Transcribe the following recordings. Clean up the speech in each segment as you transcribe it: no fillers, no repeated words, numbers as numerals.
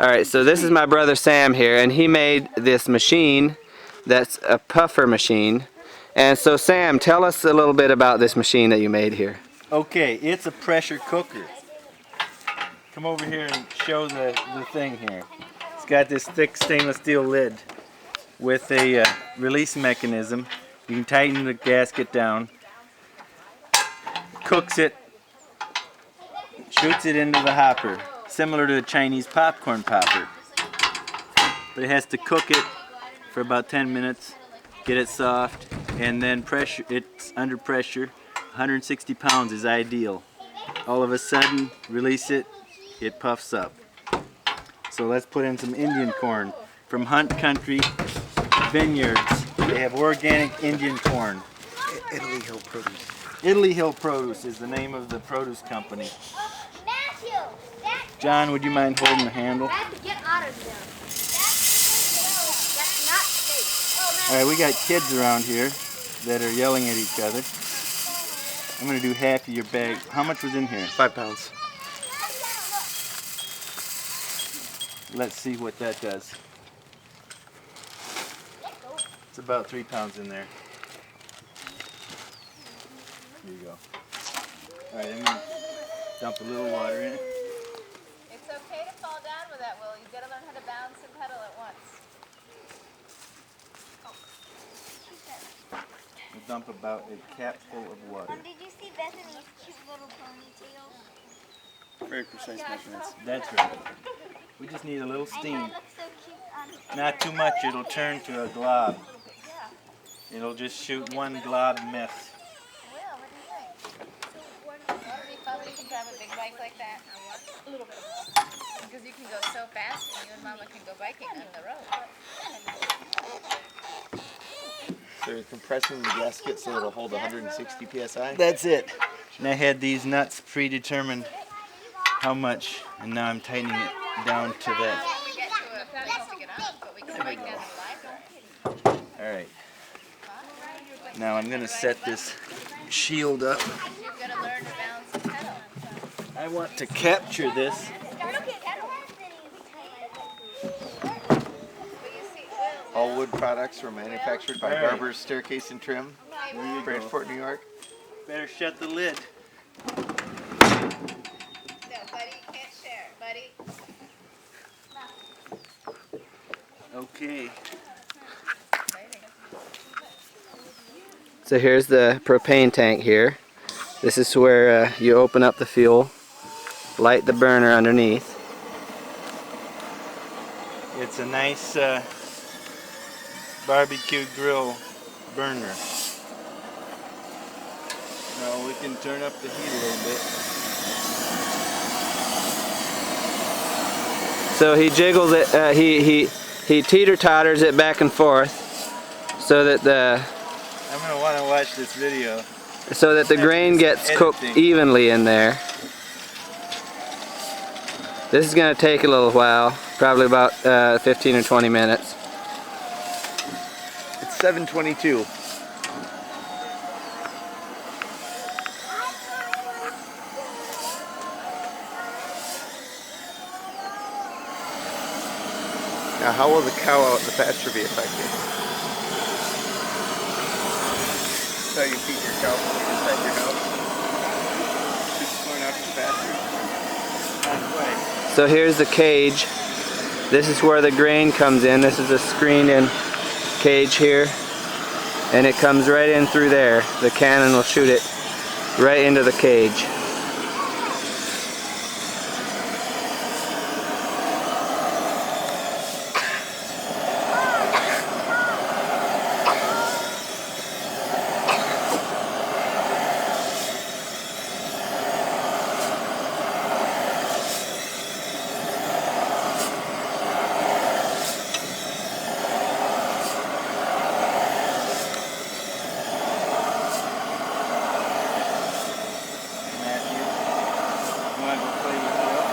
Alright, so this is my brother Sam here, and he made this machine that's a puffer machine. And so Sam, tell us a little bit about this machine that you made here. Okay, it's a pressure cooker. Come over here and show the thing here. It's got this thick stainless steel lid with a release mechanism. You can tighten the gasket down, cooks it, shoots it into the hopper, similar to a Chinese popcorn popper. But it has to cook it for about 10 minutes, get it soft, and then pressure. It's under pressure. 160 pounds is ideal. All of a sudden, release it, it puffs up. So let's put in some Indian corn from Hunt Country Vineyards. They have organic Indian corn. Italy Hill Produce. Italy Hill Produce is the name of the produce company. John, would you mind holding the handle? Alright, we got kids around here that are yelling at each other. I'm going to do half of your bag. How much was in here? 5 pounds. Let's see what that does. It's about 3 pounds in there. Here you go. Alright, I'm going to dump a little water in it. It's okay to fall down with that, Will. You've got to learn how to balance and pedal at once. We'll dump about a cap full of water. Did you see Bethany's cute little ponytail? Very precise measurements. That's right. We just need a little steam. I know, it looks so cute on Not too much, it'll turn to a glob. It'll just shoot one glob mess. Will, what do you think? Would it be fun when you can drive a big bike like that? A little bit. Because you can go so fast and you and Mama can go biking on the road. So you're compressing the gasket so it'll hold 160 psi? That's it. And I had these nuts predetermined how much, and now I'm tightening it down to that. We get to a pedal to get up, but we can bike down the live. Alright. Now I'm going to set this shield up. You've got to learn to balance and pedal. I want to capture this. All wood products were manufactured by All right. Barber's Staircase and Trim, Bridgeport, New York. Better shut the lid. No, buddy, you can't share. Buddy. Okay. So here's the propane tank here. This is where you open up the fuel, light the burner underneath. It's a nice barbecue grill burner. Now we can turn up the heat a little bit. So he jiggles it, he teeter-totters it back and forth so that the I'm going to want to watch this video. grain gets cooked evenly in there. This is going to take a little while, probably about 15 or 20 minutes. It's 7:22. Now, how will the cow out in the pasture be affected? So you feed your cow inside your house? She's going out to the pasture? Not quite. So here's the cage. This is where the grain comes in. This is a screened-in cage here, and it comes right in through there. The cannon will shoot it right into the cage. Matthew, you want to go play with Will?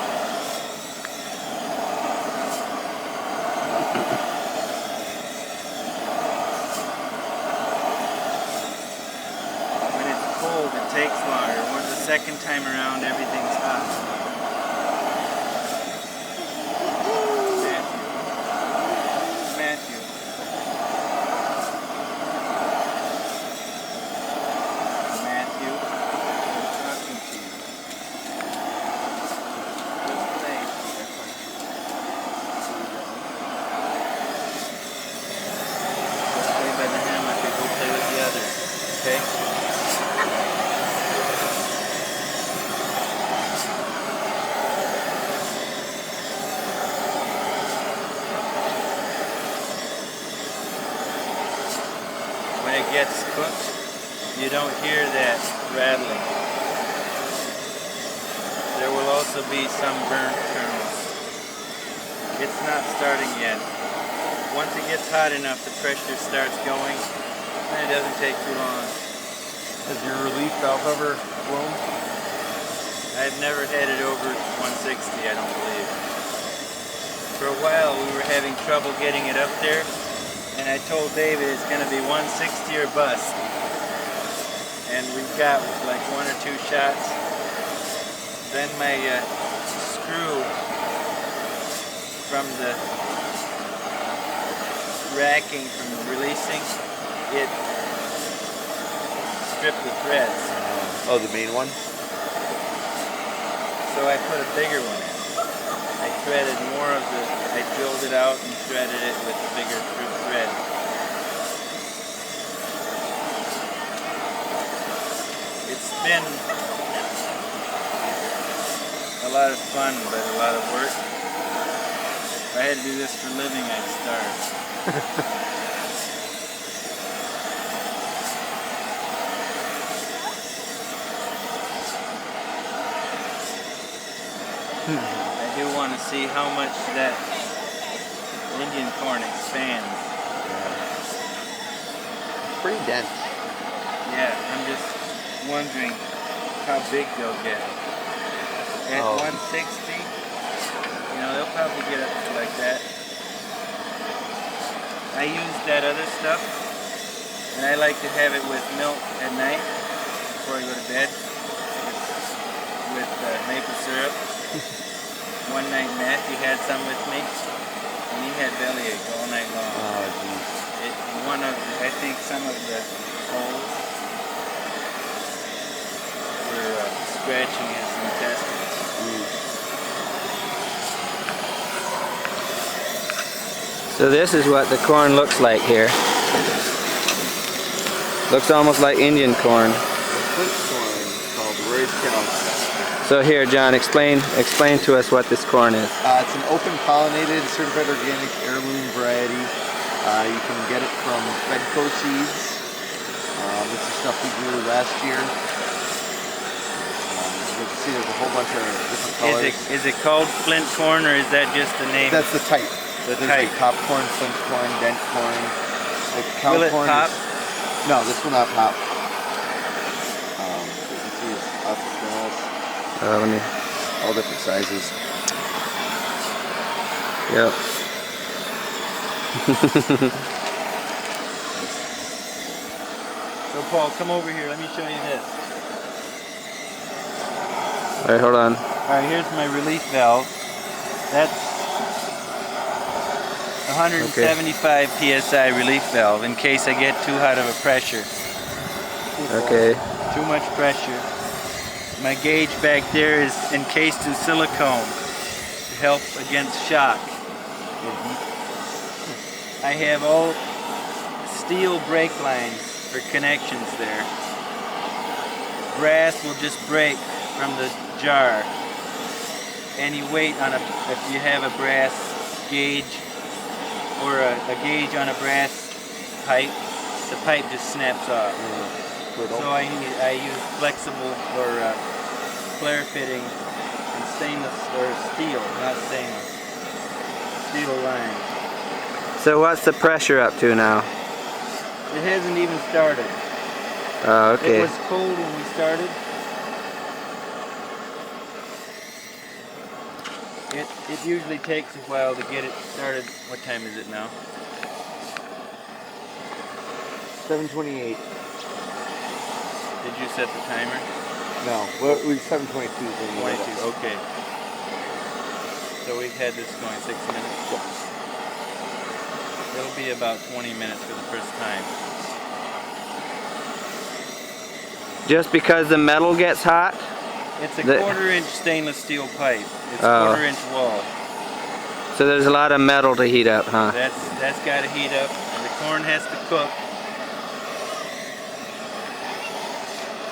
When it's cold, it takes longer. When the second time around, everything's hot. gets cooked, you don't hear that rattling. There will also be some burnt kernels. It's not starting yet. Once it gets hot enough, the pressure starts going, and it doesn't take too long. Has your relief valve ever blown? I've never had it over 160, I don't believe. For a while, we were having trouble getting it up there, and I told David it's going to be 160 or bust. And we got like 1 or 2 shots. Then my screw from the racking, from releasing, it stripped the threads. Oh, the main one? So I put a bigger one in. I threaded more of the, I drilled it out and threaded it with a bigger thread. It's been a lot of fun, but a lot of work. If I had to do this for a living, I'd starve. I do want to see how much that Indian corn expands. Pretty dense. Yeah, I'm just wondering how big they'll get. At 160, you know, they'll probably get up to like that. I use that other stuff, and I like to have it with milk at night before I go to bed with maple syrup. One night Matthew had some with me, and he had bellyache all night long. Oh, geez. I think some of the holes were scratching his intestines. So this is what the corn looks like here. Looks almost like Indian corn. Flint corn called raised cows. So here, John, explain to us what this corn is. It's an open pollinated, certified organic heirloom variety. You can get it from Fedco Seeds. This is stuff we grew last year. You can see there's a whole bunch of different colors. Is it called Flint corn, or is that just the name? That's the type. There's type. the top corn, Flint corn, dent corn. The cow Will it corn pop? No, this will not pop. You can see it's lots of kernels. Let me. All different sizes. Yep. So Paul, come over here. Let me show you this. All right, hold on. All right, here's my relief valve. That's 175 psi relief valve in case I get too hot of a pressure. Okay. Too much pressure. My gauge back there is encased in silicone to help against shock. I have all steel brake lines for connections there. Brass will just break from the jar. Any weight on if you have a brass gauge or a gauge on a brass pipe, the pipe just snaps off. So I use flexible or flare fitting and stainless or steel, not stainless. Steel line. So what's the pressure up to now? It hasn't even started. Oh, okay. It was cold when we started. It usually takes a while to get it started. What time is it now? 7:28. Did you set the timer? No, well, we 7:22 is when we 22, okay. So we've had this going 6 minutes? It'll be about 20 minutes for the first time. Just because the metal gets hot? It's a 1/4-inch stainless steel pipe. It's Oh. 1/4-inch wall. So there's a lot of metal to heat up, huh? That's got to heat up, and the corn has to cook.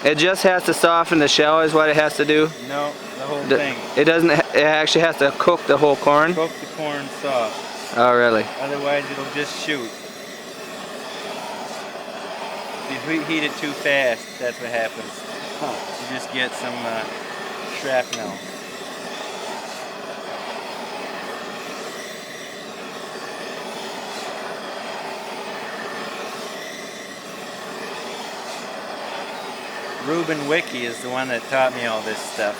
It just has to soften the shell is what it has to do? No, the whole thing. It doesn't, it actually has to cook the whole corn? Cook the corn soft. Oh, really? Otherwise it'll just shoot. If you heat it too fast, that's what happens. You just get some shrapnel. Ruben Wiki is the one that taught me all this stuff.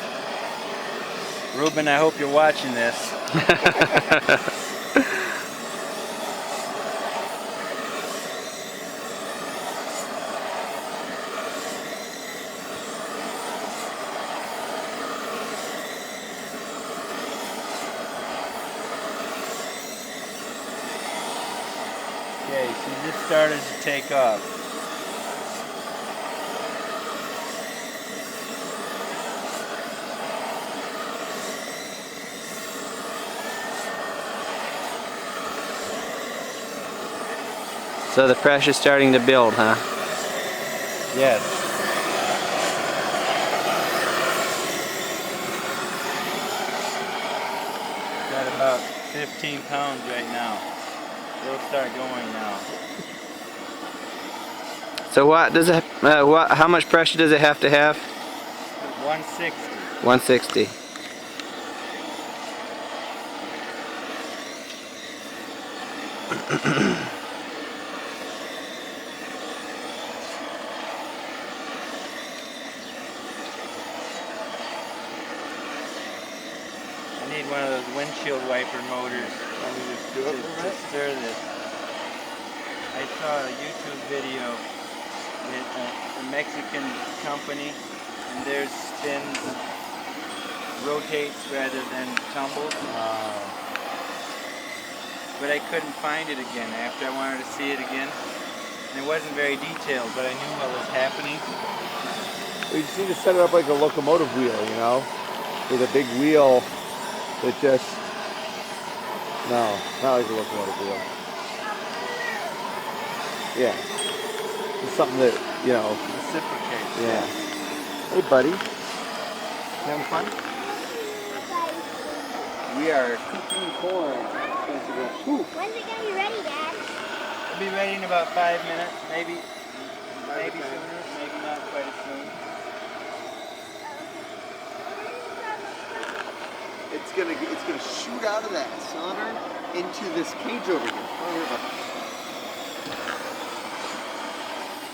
Ruben, I hope you're watching this. Okay, so this started to take off. So the pressure's starting to build, huh? Yes. Got about 15 pounds right now. It'll start going now. So what does it? How much pressure does it have to have? 160. 160. I need one of those windshield wiper motors to stir this. I saw a YouTube video with a Mexican company, and theirs spins, rotates rather than tumbles. But I couldn't find it again after I wanted to see it again. And it wasn't very detailed, but I knew what was happening. Well, you just need to set it up like a locomotive wheel, you know, with a big wheel that just, no, not like a locomotive wheel. Yeah, it's something that, you know. Reciprocate. Yeah. Hey, buddy. You having fun? We are cooking corn. When's it gonna be ready, Dad? It'll be ready in about 5 minutes, maybe sooner, maybe not quite as soon. It's gonna shoot out of that cylinder into this cage over here.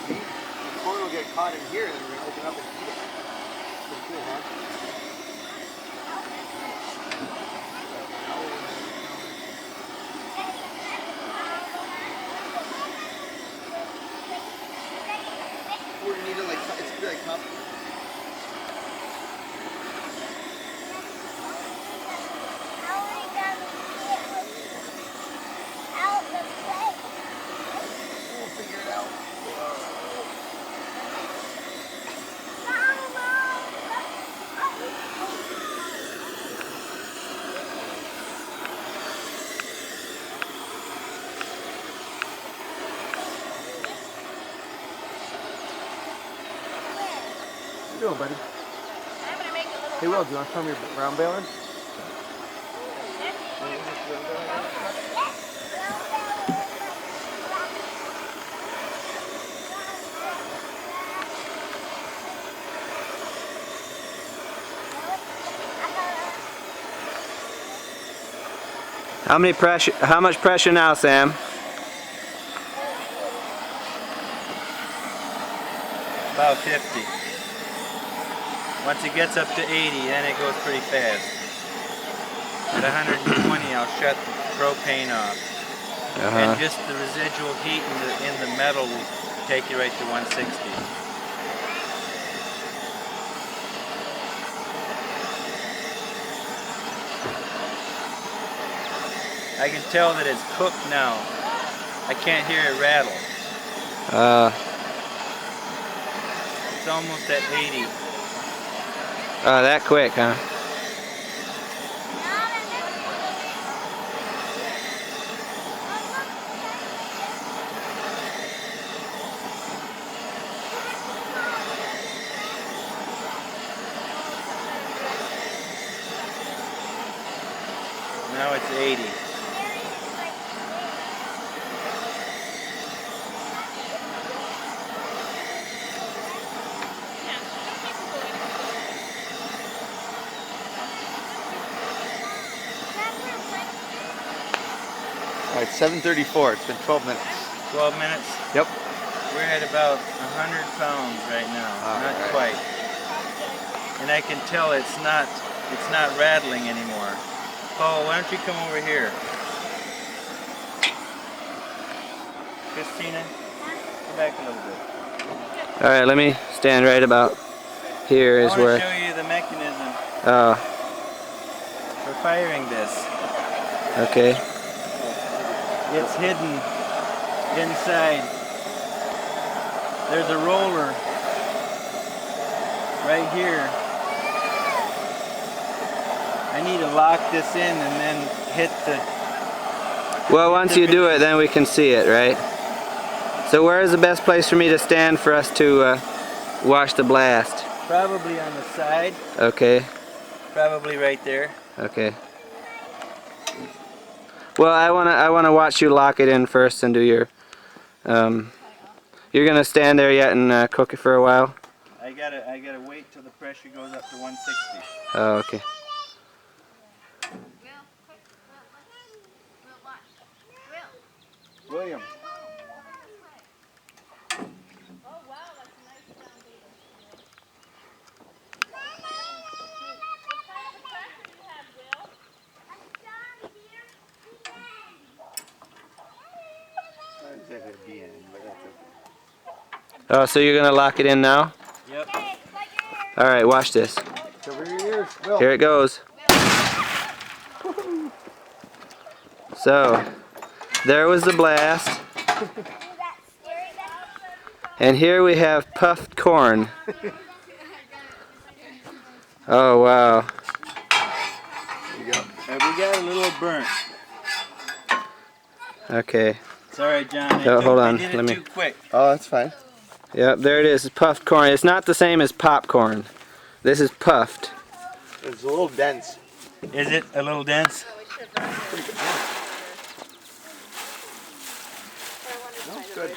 See? The corn will get caught in here, and then we're gonna open up and eat it. Pretty cool, huh? We're gonna need it like it's gonna be like cup. We'll figure it out. What you doing, buddy? I'm gonna make a little. Hey, Will, do you want to come your round baler? How much pressure now, Sam? About 50. Once it gets up to 80, then it goes pretty fast. At 120, I'll shut the propane off. And just the residual heat in the metal will take you right to 160. I can tell that it's cooked now. I can't hear it rattle. It's almost at 80. That quick, huh? Now it's 80. All right, 7:34. It's been 12 minutes. 12 minutes. Yep. We're at about 100 pounds right now. All Not right. quite. And I can tell it's not rattling anymore. Paul, why don't you come over here? Christina, go back a little bit. All right, let me stand right about here. I Is want to where. show you the mechanism Oh, for firing this. okay. It's hidden inside. There's a roller right here. I need to lock this in and then hit the... Well, once you do it, then we can see it, right? So where is the best place for me to stand for us to watch the blast? Probably on the side. Okay, Probably right there. okay. Well, I wanna watch you lock it in first and do your. You're gonna stand there yet and cook it for a while. I gotta wait till the pressure goes up to 160. Oh, okay. Will, quick. Will, watch. Will. William. Oh, wow, that's a nice sound. What kind of a tractor do you have, Will? Oh, so you're gonna lock it in now? Yep. All right, watch this. Cover your ears. Will. Here it goes. So, there was the blast. And here we have puffed corn. Oh, wow. There you go. We got a little burnt. Okay. Sorry, John. Oh, hold on, I did it let me- too quick. Oh, that's fine. Yep, there it is. It's puffed corn. It's not the same as popcorn. This is puffed. It's a little dense. Is it a little dense? Good.